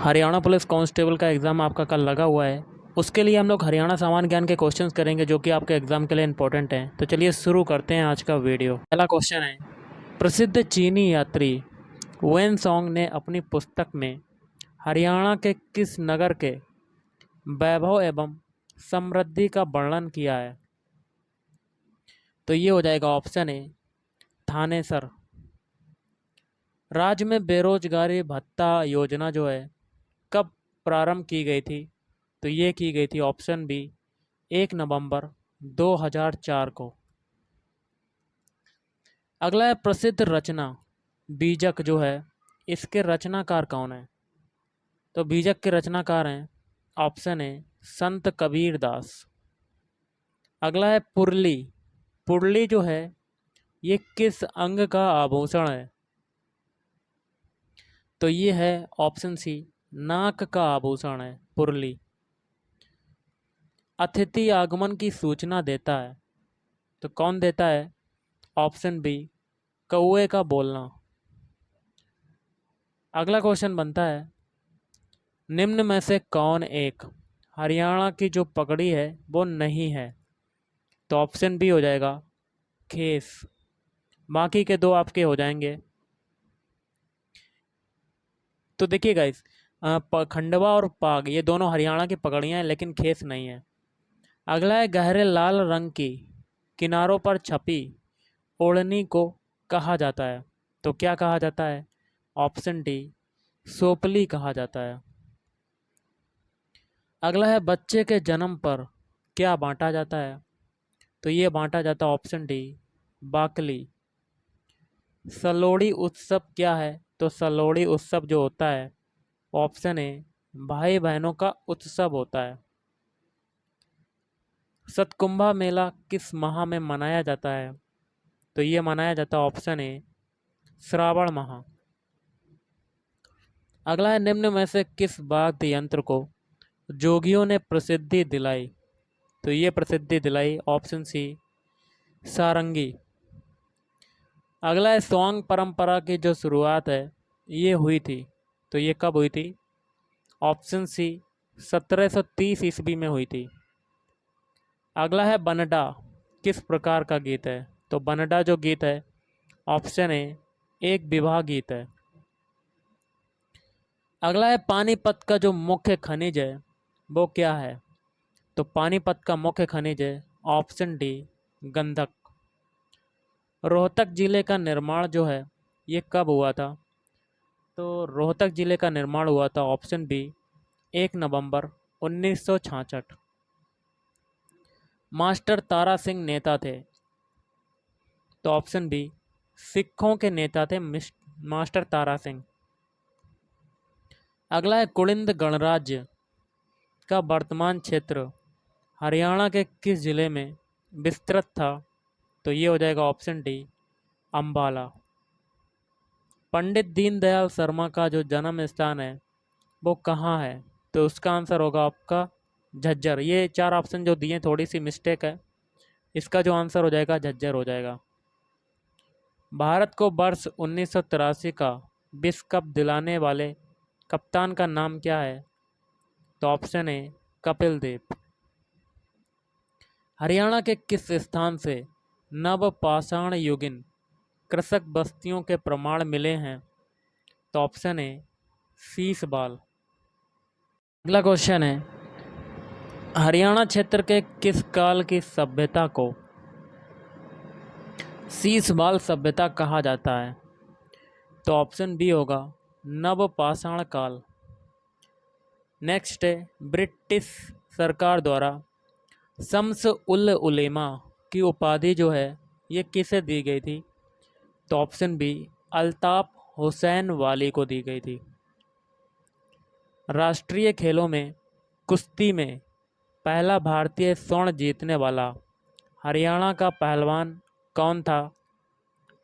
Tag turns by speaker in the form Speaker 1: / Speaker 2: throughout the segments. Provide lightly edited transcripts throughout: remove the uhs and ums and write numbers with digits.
Speaker 1: Haryana police constable का exam आपका कल लगा हुआ है। उसके लिए हम लोग हरियाणा सामान्य ज्ञान के क्वेश्चंस करेंगे जो कि आपके एग्ज़ाम के लिए इंपॉर्टेंट हैं। तो चलिए शुरू करते हैं आज का वीडियो। पहला क्वेश्चन है, प्रसिद्ध चीनी यात्री वेन सॉन्ग ने अपनी पुस्तक में हरियाणा के किस नगर के वैभव एवं समृद्धि का वर्णन किया है? तो ये हो जाएगा ऑप्शन ए थानेसर। राज्य में बेरोजगारी भत्ता योजना जो है कब प्रारंभ की गई थी? तो ये की गई थी ऑप्शन बी 1 नवंबर 2004 को। अगला है, प्रसिद्ध रचना बीजक जो है इसके रचनाकार कौन है? तो बीजक के रचनाकार हैं ऑप्शन ए संत कबीर दास। अगला है पुरली। पुरली जो है ये किस अंग का आभूषण है? तो ये है ऑप्शन सी नाक का आभूषण है पुरली। अतिथि आगमन की सूचना देता है तो कौन देता है? ऑप्शन बी कौए का बोलना। अगला क्वेश्चन बनता है, निम्न में से कौन एक हरियाणा की जो पगड़ी है वो नहीं है? तो ऑप्शन बी हो जाएगा खेस। बाकी के दो आपके हो जाएंगे। तो देखिए गाइस, खंडवा और पाग ये दोनों हरियाणा की पगड़ियाँ हैं लेकिन खेस नहीं है। अगला है, गहरे लाल रंग की किनारों पर छपी ओढ़नी को कहा जाता है तो क्या कहा जाता है? ऑप्शन डी सोपली कहा जाता है। अगला है, बच्चे के जन्म पर क्या बांटा जाता है? तो ये बांटा जाता है ऑप्शन डी बाकली। सलोड़ी उत्सव क्या है? तो सलोड़ी उत्सव जो होता है ऑप्शन ए भाई बहनों का उत्सव होता है। सतकुंभा मेला किस माह में मनाया जाता है? तो ये मनाया जाता है ऑप्शन ए श्रावण माह। अगला है, निम्न में से किस वाद्य यंत्र को जोगियों ने प्रसिद्धि दिलाई? तो ये प्रसिद्धि दिलाई ऑप्शन सी सारंगी। अगला है, स्वांग परंपरा की जो शुरुआत है ये हुई थी तो ये कब हुई थी? ऑप्शन सी 1730 ईस्वी में हुई थी। अगला है, बनडा किस प्रकार का गीत है? तो बनडा जो गीत है ऑप्शन ए एक विवाह गीत है। अगला है, पानीपत का जो मुख्य खनिज है वो क्या है? तो पानीपत का मुख्य खनिज है ऑप्शन डी गंधक। रोहतक जिले का निर्माण जो है ये कब हुआ था? तो रोहतक जिले का निर्माण हुआ था ऑप्शन बी 1 नवंबर 1966। मास्टर तारा सिंह नेता थे तो ऑप्शन बी सिखों के नेता थे मास्टर तारा सिंह। अगला है, कुलिंद गणराज्य का वर्तमान क्षेत्र हरियाणा के किस जिले में विस्तृत था? तो ये हो जाएगा ऑप्शन डी अंबाला। पंडित दीनदयाल शर्मा का जो जन्म स्थान है वो कहाँ है? तो उसका आंसर होगा आपका झज्जर। ये चार ऑप्शन जो दिए थोड़ी सी मिस्टेक है, इसका जो आंसर हो जाएगा झज्जर हो जाएगा। भारत को वर्ष 1983 का विश्व कप दिलाने वाले कप्तान का नाम क्या है? तो ऑप्शन ए कपिल देव। हरियाणा के किस स्थान से नवपाषाण युगीन कृषक बस्तियों के प्रमाण मिले हैं? तो ऑप्शन ए शीशबाल। अगला क्वेश्चन है, हरियाणा क्षेत्र के किस काल की सभ्यता को शीशबाल सभ्यता कहा जाता है? तो ऑप्शन बी होगा नवपाषाण काल। नेक्स्ट है, ब्रिटिश सरकार द्वारा शम्स उल उलेमा की उपाधि जो है ये किसे दी गई थी? तो ऑप्शन बी अल्ताफ हुसैन वाली को दी गई थी। राष्ट्रीय खेलों में कुश्ती में पहला भारतीय स्वर्ण जीतने वाला हरियाणा का पहलवान कौन था?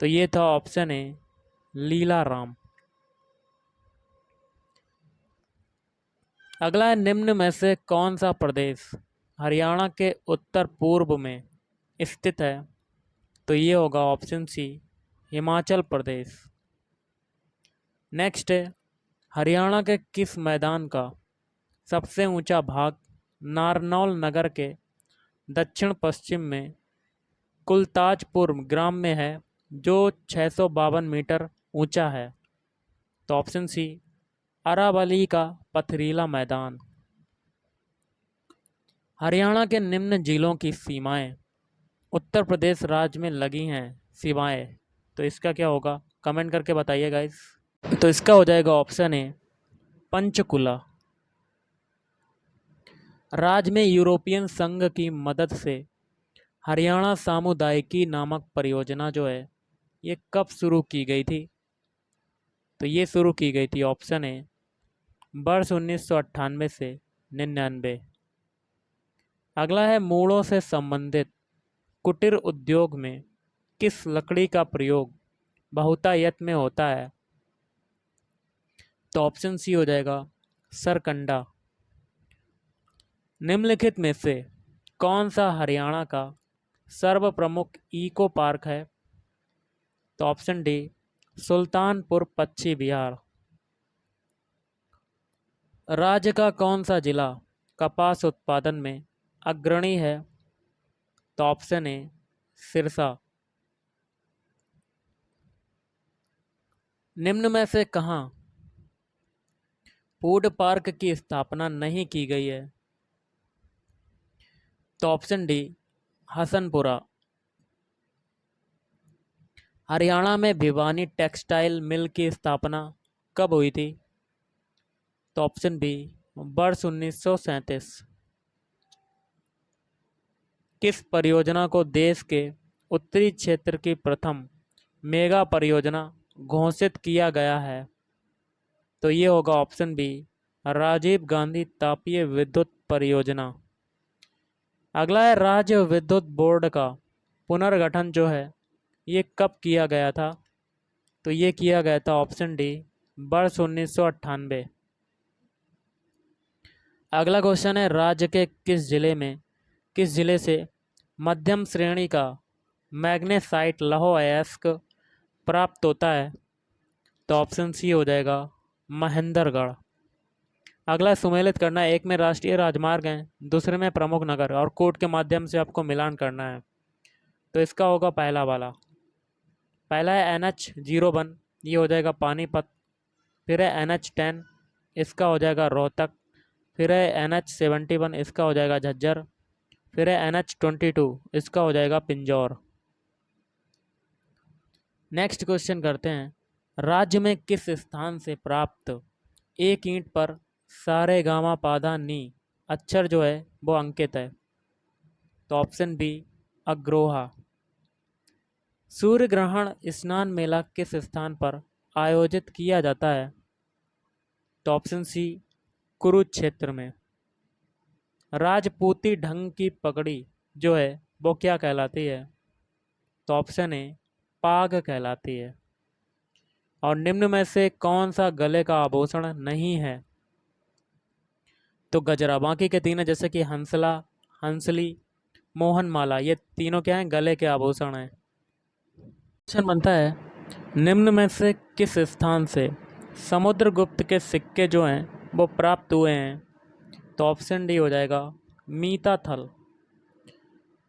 Speaker 1: तो ये था ऑप्शन ए लीला राम। अगला है, निम्न में से कौन सा प्रदेश हरियाणा के उत्तर पूर्व में स्थित है? तो ये होगा option C Himachal Pradesh. Next है, हरियाणा के किस मैदान का सबसे ऊंचा भाग नारनौल नगर के दक्षिण पश्चिम में कुलताजपुर ग्राम में है, जो 652 मीटर ऊंचा है? तो ऑप्शन सी, अरावली का पथरीला मैदान। हरियाणा के निम्न जिलों की सीमाएं उत्तर प्रदेश राज्य में लगी हैं सीमाएं, तो इसका क्या होगा? कमेंट करके बताइए गाइस। तो इसका हो जाएगा ऑप्शन ए, पंचकुला। राज्य में यूरोपियन संघ की मदद से हरियाणा सामुदायिकी नामक परियोजना जो है ये कब शुरू की गई थी? तो ये शुरू की गई थी ऑप्शन ए, वर्ष 1998 से 99। अगला है मूलों से संबंधित कुटीर उद्योग में किस लकड़ी का प्रयोग बहुतायत में होता है? तो ऑप्शन सी हो जाएगा सरकंडा। निम्नलिखित में से कौन सा हरियाणा का सर्व प्रमुख इको पार्क है? तो ऑप्शन डी, सुल्तानपुर पच्छी बिहार। राज्य का कौन सा जिला कपास उत्पादन में अग्रणी है? तो ऑप्शन ए, सिरसा। निम्न में से कहाँ फूड पार्क की स्थापना नहीं की गई है? तो ऑप्शन डी, हसनपुरा। हरियाणा में भिवानी टेक्सटाइल मिल की स्थापना कब हुई थी? तो ऑप्शन बी, वर्ष 1937। किस परियोजना को देश के उत्तरी क्षेत्र की प्रथम मेगा परियोजना घोषित किया गया है? तो ये होगा ऑप्शन बी, राजीव गांधी तापीय विद्युत परियोजना। अगला है राज्य विद्युत बोर्ड का पुनर्गठन जो है ये कब किया गया था? तो ये किया गया था ऑप्शन डी, वर्ष 1998। अगला क्वेश्चन है, राज्य के किस जिले से मध्यम श्रेणी का मैग्नेसाइट लौह अयस्क प्राप्त होता है? तो ऑप्शन सी हो जाएगा महेंद्रगढ़। अगला सुमेलित करना है, एक में राष्ट्रीय राजमार्ग हैं, दूसरे में प्रमुख नगर, और कोड के माध्यम से आपको मिलान करना है। तो इसका होगा पहला वाला। पहला है NH01, ये हो जाएगा पानीपत। फिर है NH10, इसका हो जाएगा रोहतक। फिर है NH71, इसका हो जाएगा झज्जर। फिर है NH22, इसका हो जाएगा पिंजौर। नेक्स्ट क्वेश्चन करते हैं, राज्य में किस स्थान से प्राप्त एक ईंट पर सारे गामा पाधा नी अक्षर जो है वो अंकित है? तो ऑप्शन बी, अग्रोहा। सूर्य ग्रहण स्नान मेला किस स्थान पर आयोजित किया जाता है? तो ऑप्शन सी, कुरुक्षेत्र में। राजपूती ढंग की पगड़ी जो है वो क्या कहलाती है? तो ऑप्शन ए, पाग कहलाती है। और निम्न में से कौन सा गले का आभूषण नहीं है? तो गजरा। बाकी के तीनों जैसे कि हंसला, हंसली, मोहनमाला, ये तीनों क्या हैं? गले के आभूषण हैं। क्वेश्चन बनता है, निम्न में से किस स्थान से समुद्रगुप्त के सिक्के जो हैं वो प्राप्त हुए हैं? तो ऑप्शन डी हो जाएगा मीताथल।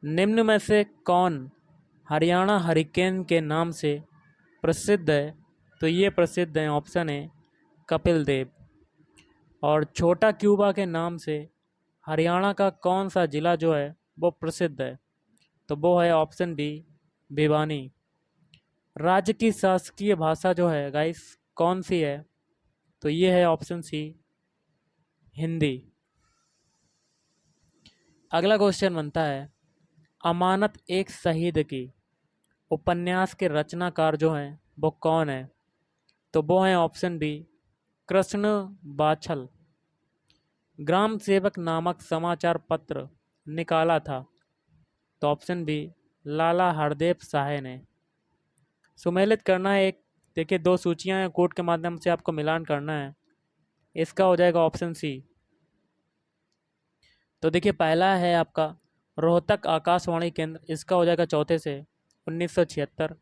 Speaker 1: निम्न में से कौन हरियाणा हरिकेन के नाम से प्रसिद्ध है? तो ये प्रसिद्ध हैं ऑप्शन ए, कपिल देव। और छोटा क्यूबा के नाम से हरियाणा का कौन सा जिला जो है वो प्रसिद्ध है? तो वो है ऑप्शन बी, भिवानी। राज्य की शासकीय भाषा जो है गाइस कौन सी है? तो ये है ऑप्शन सी, हिंदी। अगला क्वेश्चन बनता है, अमानत एक शहीद की उपन्यास के रचनाकार जो हैं वो कौन है? तो वो है ऑप्शन बी, कृष्ण बाछल। ग्राम सेवक नामक समाचार पत्र निकाला था? तो ऑप्शन बी, लाला हरदेव साहे ने। सुमेलित करना है, एक देखिए दो सूचियां हैं, कोड के माध्यम से आपको मिलान करना है। इसका हो जाएगा ऑप्शन सी। तो देखिए पहला है आपका रोहतक आकाशवाणी केंद्र, इसका हो जाएगा चौथे से 1976।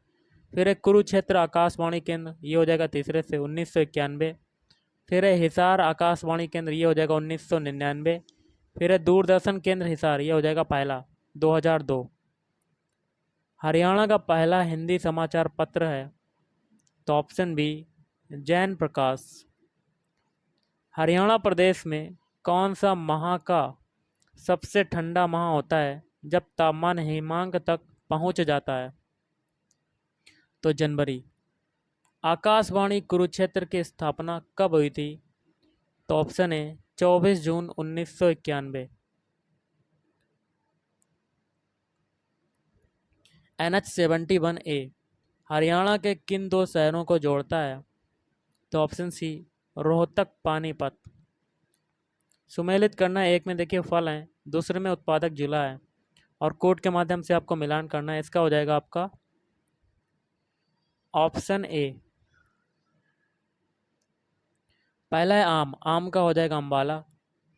Speaker 1: फिर एक कुरुक्षेत्र आकाशवाणी केंद्र, ये हो जाएगा तीसरे से 1991। फिर है हिसार आकाशवाणी केंद्र, ये हो जाएगा 1999। फिर है दूरदर्शन केंद्र हिसार, ये हो जाएगा पहला 2002। हरियाणा का पहला हिंदी समाचार पत्र है तो ऑप्शन बी जैन प्रकाश। हरियाणा प्रदेश में कौन सा माह का सबसे ठंडा माह होता है जब तापमान हिमांक तक पहुंच जाता है? तो जनवरी। आकाशवाणी कुरुक्षेत्र की स्थापना कब हुई थी? तो ऑप्शन है 24 जून 1991। NH-71A हरियाणा के किन दो शहरों को जोड़ता है? तो ऑप्शन सी रोहतक पानीपत। सुमेलित करना एक में देखिए फल है, दूसरे में उत्पादक जिला है, और कोड के माध्यम से आपको मिलान करना है। इसका हो जाएगा आपका ऑप्शन ए। पहला है आम, आम का हो जाएगा अम्बाला।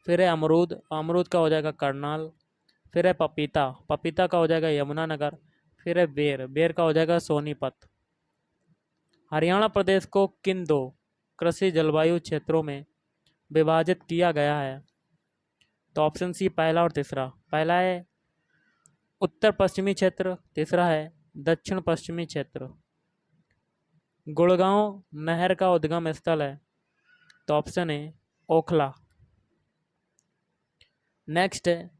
Speaker 1: फिर है अमरूद, अमरूद का हो जाएगा करनाल। फिर है पपीता, पपीता का हो जाएगा यमुनानगर। फिर है बेर, बेर का हो जाएगा सोनीपत। हरियाणा प्रदेश को किन दो कृषि जलवायु क्षेत्रों में विभाजित किया गया है? तो ऑप्शन सी पहला और तीसरा। पहला है उत्तर पश्चिमी क्षेत्र, तीसरा है दक्षिण पश्चिमी क्षेत्र। गुड़गांव नहर का उद्गम स्थल है तो ऑप्शन है ओखला। नेक्स्ट है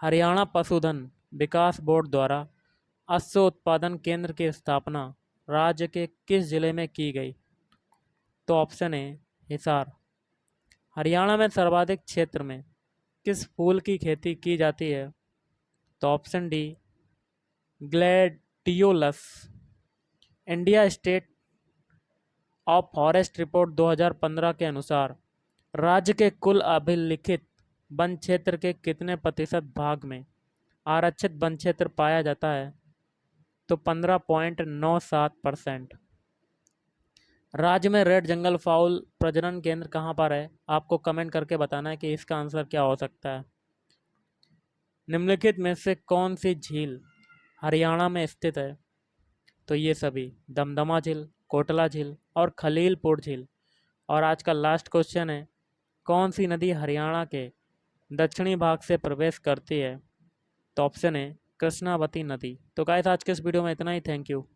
Speaker 1: हरियाणा पशुधन विकास बोर्ड द्वारा अश्व उत्पादन केंद्र की स्थापना राज्य के किस जिले में की गई? तो ऑप्शन है हिसार। हरियाणा में सर्वाधिक क्षेत्र में किस फूल की खेती की जाती है? तो option D gladiolus. India state of forest report 2015 के अनुसार राज्य के कुल अभिलिखित वन क्षेत्र के कितने प्रतिशत भाग में आरक्षित वन क्षेत्र पाया जाता है? तो 15.97%। राज्य में रेड जंगल फाउल प्रजनन केंद्र कहाँ पर है? आपको कमेंट करके बताना है कि इसका आंसर क्या हो सकता है। निम्नलिखित में से कौन सी झील हरियाणा में स्थित है? तो ये सभी दमदमा झील, कोटला झील और खलीलपुर झील। और आज का लास्ट क्वेश्चन है कौन सी नदी हरियाणा के दक्षिणी भाग से प्रवेश करती है? तो ऑप्शन है कृष्णावती नदी। तो गाइस आज के इस वीडियो में इतना ही। Thank you.